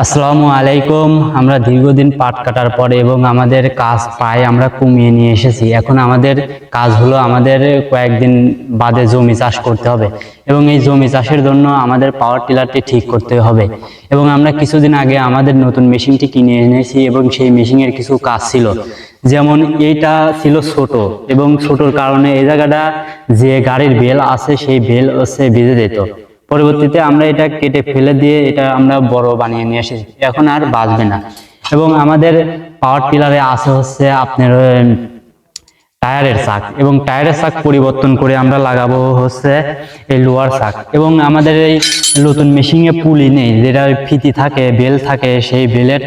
আসসালামু আলাইকুম। আমরা দীর্ঘদিন পাট কাটার পরে এবং আমাদের কাজ প্রায় আমরা কমিয়ে নিয়ে এসেছি। এখন আমাদের কাজ হলো আমাদের কয়েকদিন বাদে জমি চাষ করতে হবে এবং এই জমি চাষের জন্য আমাদের পাওয়ার টিলারটি ঠিক করতে হবে। এবং আমরা কিছুদিন আগে আমাদের নতুন মেশিনটি কিনে এনেছি এবং সেই মেশিনের কিছু কাজ ছিল, যেমন এইটা ছিল ছোট এবং ছোটর কারণে এই জায়গাটা যে গাড়ির বেল আছে সেই বেল হচ্ছে ভিজে যেত। পরবর্তীতে আমরা এটা কেটে ফেলে দিয়ে এটা আমরা বড় বানিয়ে নিয়ে এসেছি, এখন আর বাজবে না। এবং আমাদের পাওয়ার টিলারে আছে হচ্ছে আপনার টায়ারের চাক, এবং টায়ারের চাক পরিবর্তন করে আমরা লাগাবো হচ্ছে এই লোহার চাক। এবং আমাদের এই নতুন মেশিনে পুলি নেই, যেটা ফিতি থাকে বেল থাকে, সেই বেলের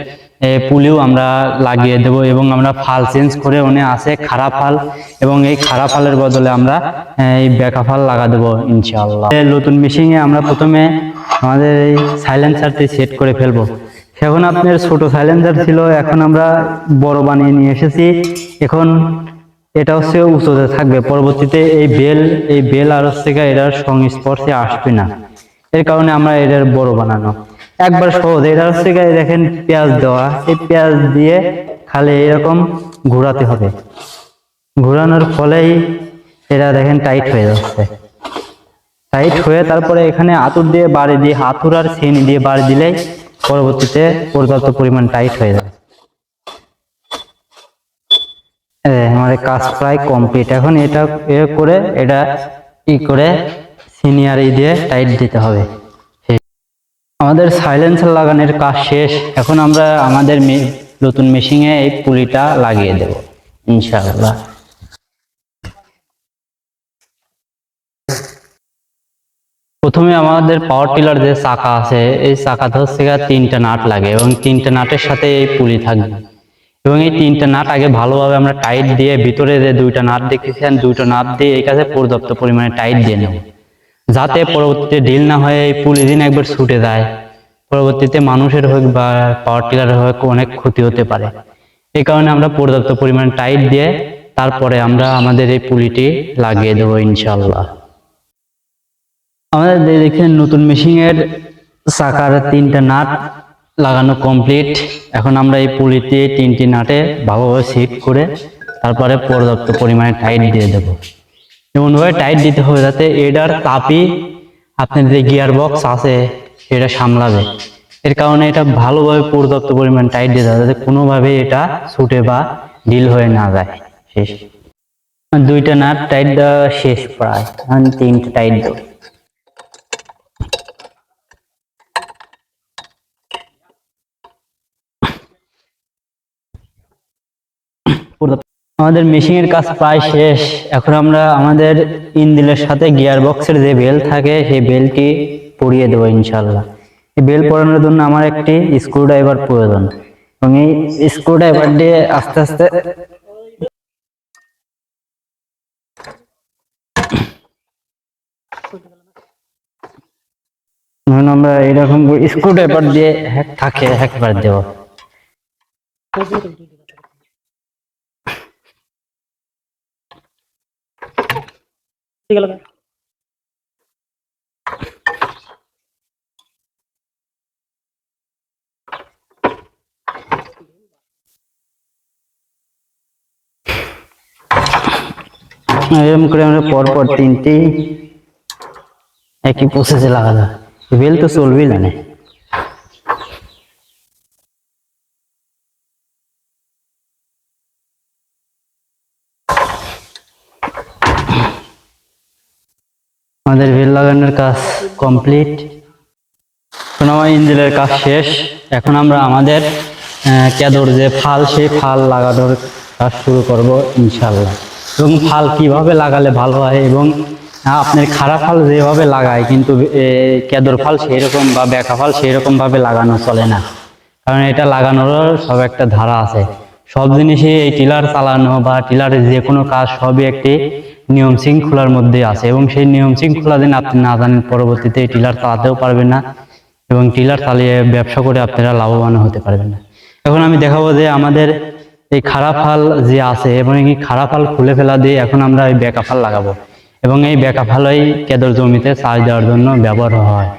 পুলিও আমরা লাগিয়ে দেব। এবং আমরা ফাল চেঞ্জ করে ওনে আছে খারাপ ফাল, এবং এই খারাপ ফালের বদলে আমরা এই বেকা ফাল লাগা দেবো ইনশাআল্লাহ। নতুন মেশিনে আমরা প্রথমে আমাদের এই সাইলেন্সারটি সেট করে ফেলবো। এখন আপনার ছোট সাইলেন্সার ছিল, এখন আমরা বড় বানিয়ে নিয়ে এসেছি। এখন এটা হচ্ছে উঁচুতে থাকবে, পরবর্তীতে এই বেল আর হচ্ছে এটার সংস্পর্শে আসবে না। এর কারণে আমরা এটার বড় বানানো একবার সহজ। এটা হচ্ছে দেখেন পেঁয়াজ দেওয়া, এই পেঁয়াজ দিয়ে খালি এরকম ঘোরাতে হবে, ঘোরানোর ফলেই এটা দেখেন টাইট হয়ে যাচ্ছে। টাইট হয়ে তারপরে এখানে হাতুড় দিয়ে বাড়ি দিয়ে, হাতুড় আর ছেনি দিয়ে বাড়ি দিলেই পরবর্তীতে পর্যাপ্ত পরিমাণ টাইট হয়ে যায়। আমাদের কাজ প্রায় কমপ্লিট। এখন এটা করে এটা ই করে সিনিয়র দিয়ে টাইট দিতে হবে। আমাদের সাইলেন্সার লাগানোর কাজ শেষ। এখন আমরা আমাদের নতুন মেশিনে এই পুলিটা লাগিয়ে দেব ইনশাআল্লাহ। প্রথমে আমাদের পাওয়ার টিলার যে চাকা আছে, এই চাকাতে হচ্ছে তিনটা নাট লাগে এবং তিনটা নাটের সাথে এই পুলি থাকবে। এবং এই তিনটা নাট আগে ভালোভাবে আমরা টাইট দিয়ে, ভিতরে যে দুইটা নাট দেখতেছেন, দুইটা নাট দিয়ে এই কাছে পর্যাপ্ত পরিমাণে টাইট দিয়ে নেব, যাতে পরবর্তীতে ঢিল না হয়ে এই পুলি দিন একবার ছুটে যায়। পরবর্তীতে মানুষের হোক বা পাওয়ার টিলারের হোক অনেক ক্ষতি হতে পারে। এই কারণে আমরা পর্যাপ্ত পরিমাণে টাইট দিয়ে তারপরে আমরা আমাদের এই পুলিটি লাগিয়ে দেবো ইনশাআল্লাহ। আমাদের দেখেন নতুন মেশিনের চাকার তিনটা নাট লাগানো কমপ্লিট। এখন আমরা এই পুলিতে তিনটি নাটে ভালোভাবে সেট করে তারপরে পর্যাপ্ত পরিমাণে টাইট দিয়ে দেব। এমনভাবে টাইট দিতে হবে যাতে এটার তাপই আপনার যে গিয়ার বক্স আছে সেটা সামলাবে। এর কারণে এটা ভালোভাবে পর্যাপ্ত পরিমাণ টাইট দিতে হবে যাতে কোনোভাবে এটা ছুটে বা ঢিল হয়ে না যায়। শেষ, দুইটা নাট টাইট দেওয়া শেষ, প্রায় তিনটা টাইট দেব। আমাদের মেশিনের কাজ প্রায় শেষ। এখন আমরা আমাদের ইঞ্জিনের সাথে গিয়ার বক্সের যে বেল থাকে সেই বেলটি পরিয়ে দেবো ইনশাআল্লাহ। এই বেল পরানোর জন্য আমার একটি স্ক্রু ড্রাইভার প্রয়োজন, এবং এই স্ক্রু ড্রাইভার দিয়ে আস্তে আস্তে আমরা এরকম স্ক্রু ড্রাইভার দিয়ে থাকে একবার দেবো। এরকম করে আমরা পরপর তিনটি একই প্রসেসে লাগানো। বেল তো চলবেই না। আমাদের বেল লাগানোর কাজ কমপ্লিট। এখন আমার ইঞ্জিনের কাজ শেষ। এখন আমরা আমাদের কেদর যে ফাল, সেই ফাল লাগানোর কাজ শুরু করব ইনশাআল্লাহ। এবং ফাল কিভাবে লাগালে ভালো হয়, এবং আপনার খারাপ ফাল যেভাবে লাগায় কিন্তু কেদর ফাল সেই রকম বা বেকা ফাল সেই রকম ভাবে লাগানো চলে না, কারণ এটা লাগানোর সব একটা ধারা আছে। সব জিনিসই এই টিলার চালানো বা টিলারের যে কোনো কাজ সবই একটি নিয়ম শৃঙ্খলার মধ্যে আছে, এবং সেই নিয়ম শৃঙ্খলা দিন আপনি না জানেন পরবর্তীতে টিলার চালাতেও পারবেন না, এবং টিলার চালিয়ে ব্যবসা করে আপনারা লাভবান হতে পারবেন না। এখন আমি দেখাবো যে আমাদের এই খারাপ ফাল যে আছে, এবং এই খারাপ ফাল খুলে ফেলা দিয়ে এখন আমরা এই বেকা ফাল লাগাবো, এবং এই বেকা ফালই কেদর জমিতে চাষ দেওয়ার জন্য ব্যবহার হয়।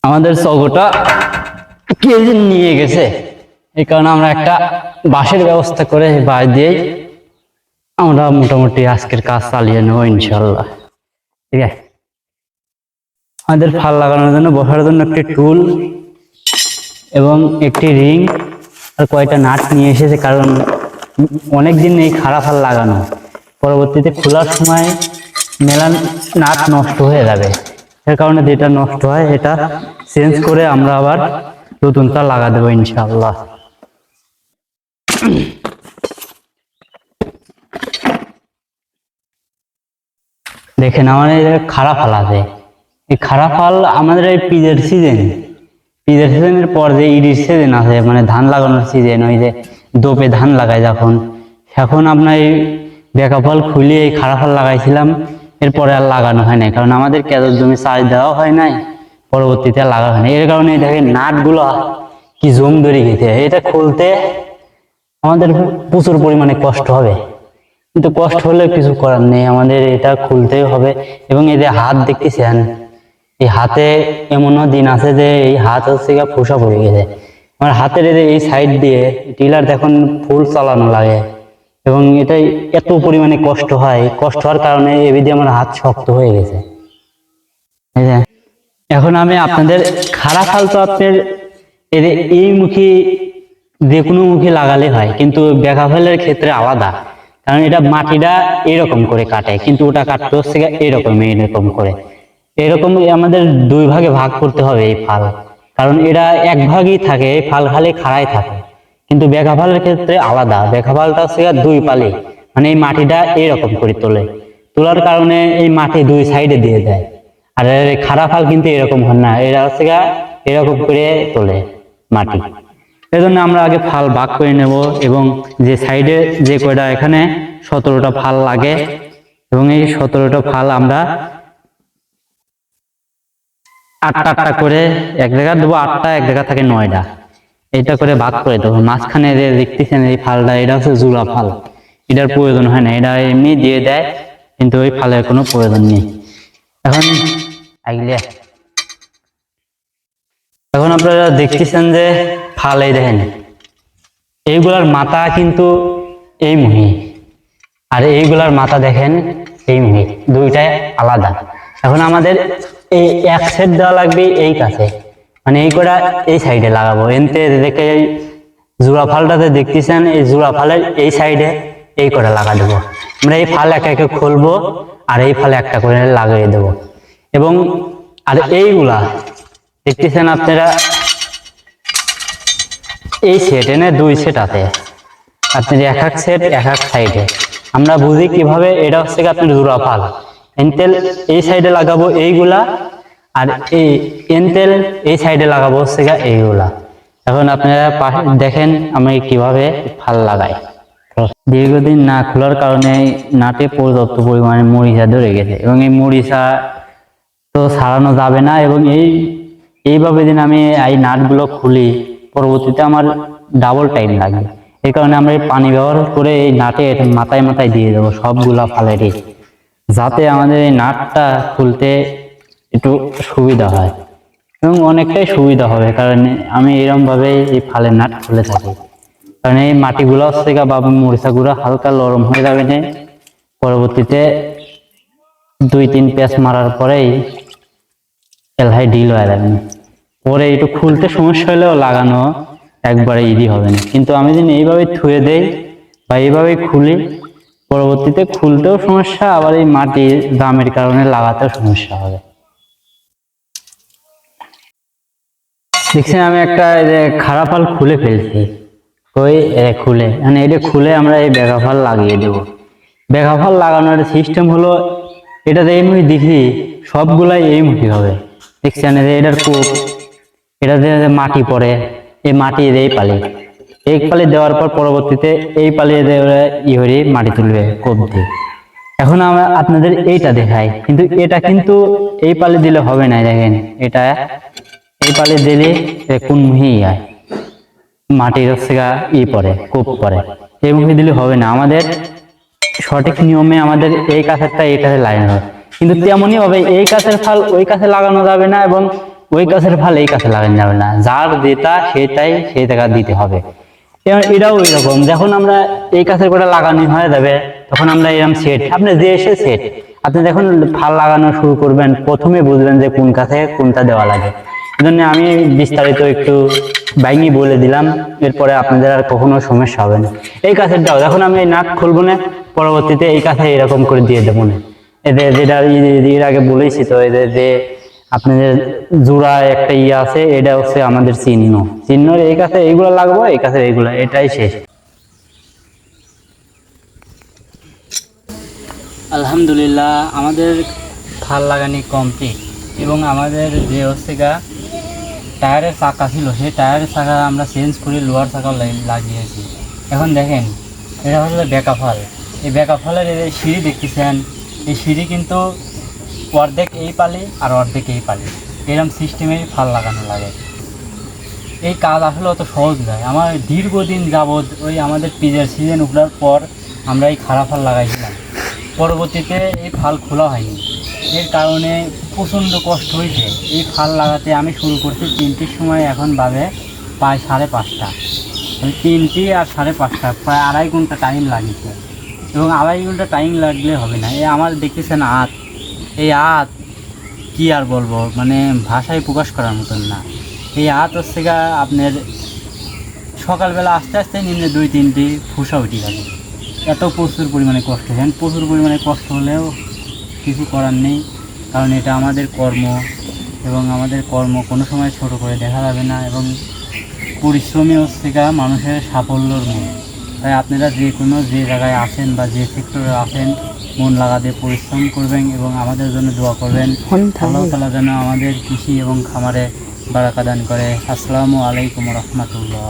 আমাদের চৌকোটা কে যে নিয়ে গেছে, এই কারণে আমরা একটা বাঁশের ব্যবস্থা করে বাঁশ দিয়ে আমরা মোটামুটি আজকের কাজ চালিয়ে নেবো ইনশাল্লাহ। ঠিক আছে, আমাদের ফাল লাগানোর জন্য বসার জন্য একটি টুল এবং একটি রিং আর কয়টা নাট নিয়ে এসেছে, কারণ অনেকদিন এই খাড়া ফাল লাগানো, পরবর্তীতে খোলার সময় মেলা নাট নষ্ট হয়ে যাবে। এর কারণে যেটা নষ্ট হয় এটা চেঞ্জ করে আমরা আবার নতুনটা লাগা দেবো ইনশাআল্লাহ। দেখেন আমাদের খাড়া ফাল আছে, এই খাড়া ফাল আমাদের এই পিজের সিজনের পর যে ইডির সিজন আছে, মানে ধান লাগানোর সিজন, ওই যে দোপে ধান লাগায় যখন, এখন আপনার এই বেকা ফল খুলে এই খাড়া ফাল লাগাইছিলাম, এরপরে আর লাগানো হয় নাই, কারণ আমাদের কেদর জমি চাষ দেওয়া হয় নাই, পরবর্তীতে লাগা হয় না। এর কারণে দেখেন নাটগুলো কি জম ধরে গেছে, এটা খুলতে আমাদের প্রচুর পরিমাণে কষ্ট হবে, কিন্তু কষ্ট হলে কিছু করার নেই, আমাদের এটা খুলতেই হবে। এবং এই যে হাত দেখতেছেন, এই হাতে এমনও দিন আছে যে এই হাত হচ্ছে গিয়ে ফোসা পড়ে গেছে। আমার হাতের এই সাইড দিয়ে টিলার দেখুন ফুল চালানো লাগে, এবং এটাই এত পরিমাণে কষ্ট হয়, কষ্ট হওয়ার কারণে এদিকে আমার হাত শক্ত হয়ে গেছে। এখন আমি আপনাদের খাড়া ফাল তো আপনার এই মুখী যে কোনো মুখে লাগালে হয়, কিন্তু বেকা ফালের ক্ষেত্রে আলাদা, কারণ এটা মাটিটা এরকম করে কাটে, কিন্তু ওটা কাটতে হচ্ছে এরকম করে। এরকম আমাদের দুই ভাগে ভাগ করতে হবে এই ফাল, কারণ এরা এক ভাগই থাকে, এই ফাল খালি খাড়াই থাকে, কিন্তু বেকা ফালের ক্ষেত্রে আলাদা। বেকা ফালটা হচ্ছে দুই পালি, মানে এই মাটিটা এরকম করে তোলার কারণে এই মাটি দুই সাইডে দিয়ে দেয়। আর খাড়া ফাল কিন্তু এরকম হয় না, এরা হচ্ছে এরকম করে তোলে মাটি। এজন্য আমরা আগে ফাল ভাগ করে নেব, এবং যে সাইডে যে কয়টা এখানে 17টা ফাল লাগে, এবং এই 17টা ফাল আমরা 8টা করে এক জায়গা দেবো, 8টা এক জায়গা থাকে 9টা, এটা করে ভাগ করে দেবো। মাঝখানে যে দেখতেছেন এই ফালটা, এটা হচ্ছে জোড়া ফাল, এটার প্রয়োজন হয় না, এটা এমনি দিয়ে দেয়, কিন্তু ওই ফালের কোনো প্রয়োজন নেই। এখন আপনারা দেখতেছেন যে ফাল, এই দেখেন এইগুলার মাথা কিন্তু এই মুহি, আর এইগুলার মাথা দেখেন এই মুহি, দুইটাই আলাদা। এখন আমাদের এই এক সেট দেওয়া লাগবে এই কাছে, মানে এই কটা এই সাইডে লাগাবো। এনতে দেখে জোড়া ফালটাতে দেখতেছেন, এই জোড়া ফালের এই সাইডে এই কটা লাগা দেবো আমরা। এই ফাল একে একে খুলবো, আর এই ফালে একটা করে লাগিয়ে দেবো। এবং আর এইগুলা দেখতেছেন আপনারা, এই সেট এনে দুই সেট আছে, আপনার এক সেট এক সাইডে। আমরা বুঝি কিভাবে, এটা হচ্ছে আপনার জোড়া ফাল, এনতেল এই সাইডে লাগাবো এইগুলা, আর এই এনতেল এই সাইডে লাগাবো হচ্ছে এইগুলা। এখন আপনারা দেখেন আমি কিভাবে ফাল লাগাই। দীর্ঘদিন না খোলার কারণে নাটে পর্যাপ্ত পরিমাণে মরিচা ধরে গেছে, এবং এই মরিচা তো ছাড়ানো যাবে না। এবং এইভাবে দিন আমি এই নাটগুলো খুলি, পরবর্তীতে আমার ডাবল টাইম লাগে। এই কারণে আমরা এই পানি ব্যবহার করে এই নাটে মাথায় মাথায় দিয়ে দেবো সবগুলা ফালেরই, যাতে আমাদের এই নাটটা খুলতে একটু সুবিধা হয়, এবং অনেকটাই সুবিধা হবে। কারণ আমি এরকম ভাবে এই ফালের নাট খুলে থাকি, কারণ এই মাটিগুলো হচ্ছে বা মরিচাগুলো হালকা নরম হয়ে যাবে না, পরবর্তীতে 2-3 প্যাচ মারার পরেই এলহাই ঢিল হয়ে যাবে না, পরে একটু খুলতে সমস্যা হলেও লাগানো একবারে ইজি হবে না। কিন্তু আমি যদি এইভাবে থুয়ে দেই বা এইভাবে খুলি, পরবর্তীতে খুলতেও সমস্যা, আবার এই মাটির দামের কারণে লাগাতেও সমস্যা হবে। দেখছেন আমি একটা খাড়া ফাল খুলে ফেলছি, ওই খুলে মানে এটা খুলে আমরা এই বেকা ফাল লাগিয়ে দেব। বেকা ফাল লাগানোর সিস্টেম হলো, এটা যে এই মুখে দেখি সবগুলাই এই মুখে হবে। দেখছেন এটার কূপ, এটা যে মাটি পড়ে, এই মাটি এই পালি দেওয়ার পর পরবর্তীতে এই পালি ইহরি মাটি তুলবে কোপ দিয়ে। এখন আমরা আপনাদের এইটা দেখাই, কিন্তু এটা কিন্তু এই পালি দিলে হবে না। দেখেন এটা এই পালি দিলে কোন মুহি আয় মাটির হচ্ছে পরে কোপ পরে, এই মুখে দিলে হবে না। আমাদের সঠিক নিয়মে আমাদের এই কাছেরটা এই কাছে লাগানো হবে, কিন্তু তেমনই হবে এই কাছের ফাল ওই কাছে লাগানো যাবে না, এবং ওই গাছের ফল এই গাছে লাগানো যাবে না, যার যেটা সেটাই সেই টাকা দিতে হবে। এটাও এরকম, যখন আমরা এই গাছের গোড়া লাগানো হয়ে যাবে তখন আমরা এরকম সেট, আপনি যে এসে সেট, আপনি যখন ফাল লাগানো শুরু করবেন প্রথমে বুঝবেন যে কোন গাছে কোনটা দেওয়া লাগে। এই জন্য আমি বিস্তারিত একটু বাইনি বলে দিলাম, এরপরে আপনাদের আর কখনো সমস্যা হবে না। এই গাছের দাও যখন আমি এই নাট খুলবো না, পরবর্তীতে এই গাছে এরকম করে দিয়ে দেবো না। এদের যেটা এর আগে বলেছি তো, এদের যে আপনাদের জোড়া একটা ইয়ে আছে, এটা হচ্ছে আমাদের চিহ্ন। চিহ্নের এই কাছে এইগুলো লাগবো, এই কাছে এইগুলো, এটাই শেষ। আলহামদুলিল্লাহ আমাদের ফাল লাগানি কমপ্লিট, এবং আমাদের যে হচ্ছে গা টায়ারের চাকা ছিল সেই টায়ারের চাকা আমরা চেঞ্জ করে লোহার চাকা লাগিয়েছি। এখন দেখেন এটা হচ্ছে বেকা ফাল। এই বেকা ফালের এই সিঁড়ি দেখতেছেন, এই সিঁড়ি কিন্তু অর্ধেক এই পালি আর অর্ধেক এই পালি, এরকম সিস্টেমেই ফাল লাগানো লাগে। এই কাজ আসলে অত সহজ নয়। আমার দীর্ঘদিন যাবৎ ওই আমাদের পিজের সিজন উঠার পর আমরা এই খারাপ ফাল লাগাইছিলাম, পরবর্তীতে এই ফাল খোলা হয়নি। এর কারণে প্রচণ্ড কষ্ট হয়েছে। এই ফাল লাগাতে আমি শুরু করছি 3টির সময়, এখন বাজে প্রায় 5:30। 3টি আর 5:30 প্রায় 2.5 ঘন্টা টাইম লাগিয়েছে। এবং 2.5 ঘন্টা টাইম লাগলে হবে না। এই আমার দেখতেছেন হাত, এই হাত কি আর বলবো, মানে ভাষায় প্রকাশ করার মতন না। এই হাত হচ্ছে গা আপনার সকালবেলা আস্তে আস্তে নিম্নে 2-3টি ফুসা উঠে গেছে। এত প্রচুর পরিমাণে কষ্ট হয়, প্রচুর পরিমাণে কষ্ট হলেও কিছু করার নেই, কারণ এটা আমাদের কর্ম, এবং আমাদের কর্ম কোনো সময় ছোট করে দেখা যাবে না। এবং পরিশ্রমী হচ্ছে গা মানুষের সাফল্যর মূল। তাই আপনারা যে জায়গায় আছেন বা যে সেক্টরে আছেন, মন লাগাতে পরিশ্রম করবেন এবং আমাদের জন্য দোয়া করবেন। আল্লাহ তাআলা যেন আমাদের কৃষি এবং খামারে বারাকা দান করে। আসসালামু আলাইকুম রহমতুল্লাহ।